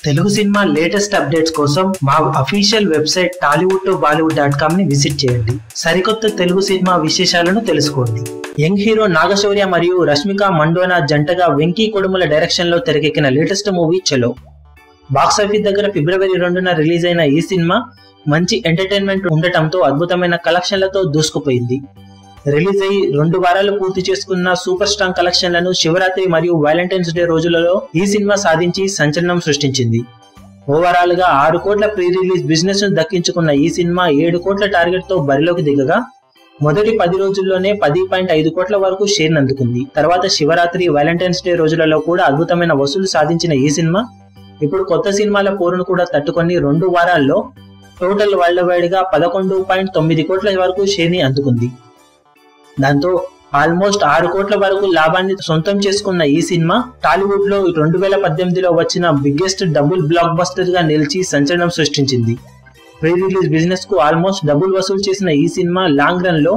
Telugu cinema latest updates కోసం మా official website tollywood2bollywood.com ని విజిట్ చేయండి. సరికొత్త తెలుగు సినిమా విశేషాలను తెలుసుకోండి. యంగ్ హీరో నాగశౌర్య మరియు రష్మిక మండోనా జంటగా వెంకీ కొడుముల డైరెక్షన్ లో తెరకెక్కిన లేటెస్ట్ మూవీ చలో. బాక్సాఫీస్ దగ్గర ఫిబ్రవరి 2న రిలీజ్ అయిన ఈ సినిమా మంచి ఎంటర్టైన్మెంట్ ఉండటంతో అద్భుతమైన కలెక్షన్లతో దూసుకుపోయింది. రిలీజ్ అయ్యి 2 వారాలు పూర్తి చేసుకున్న సూపర్ స్ట్రాంగ్ కలెక్షన్లను శివరాత్రి మరియు వ్యాలంటైన్స్ డే రోజులలో ఈ సినిమా సాధించి సంచలనం సృష్టించింది. ఓవరాల్ గా 6 కోట్ల ప్రీ రిలీజ్ బిజినెస్ ను దక్కించుకున్న ఈ సినిమా 7 కోట్ల టార్గెట్ తో బరిలోకి దిగగా మొదటి 10 రోజుల్లోనే 10.5 కోట్ల వరకు షేర్ అందుకుంది. తర్వాత శివరాత్రి వ్యాలంటైన్స్ డే రోజులలో కూడా అద్భుతమైన వసూలు సాధించిన ఈ సినిమా ఇప్పుడు కొత్త సినిమాల పోరును కూడా తట్టుకొని 2 వారాల్లో టోటల్ వరల్డ్ వైడ్ గా 11.9 కోట్ల వరకు షేర్ ని అందుకుంది. దాంతో ఆల్మోస్ట్ 6 కోట్ల వరకు లాభాన్ని సొంతం చేసుకున్న ఈ సినిమా టాలీవుడ్ లో 2018లో వచ్చిన బిగ్గెస్ట్ డబుల్ బ్లాక్ బస్టర్ గా నిలిచి సంచలనం సృష్టించింది. ప్రీ రిలీజ్ బిజినెస్ కు ఆల్మోస్ట్ డబుల్ వసూలు చేసిన ఈ సినిమా లాంగ్ రన్ లో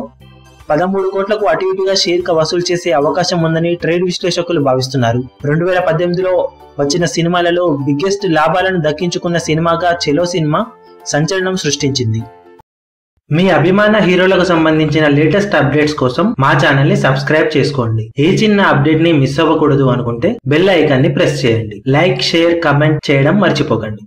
13 కోట్లకు అటు ఇటుగా షేర్ గా వసూలు చేసే అవకాశం ఉందని ట్రేడ్ విశ్లేషకులు భావిస్తున్నారు. 2018లో వచ్చిన సినిమాలలో బిగ్గెస్ట్ లాభాలను దక్కించుకున్న సినిమాగా చెలో సినిమా సంచలనం సృష్టించింది. మీ అభిమాన హీరోలకు సంబంధించిన లేటెస్ట్ అప్డేట్స్ కోసం మా ఛానల్ ని సబ్స్క్రైబ్ చేసుకోండి. ఏ చిన్న అప్డేట్ ని మిస్ అవ్వకూడదు అనుకుంటే బెల్ ఐకాన్ ని ప్రెస్ చేయండి. లైక్, షేర్, కమెంట్ చేయడం మర్చిపోకండి.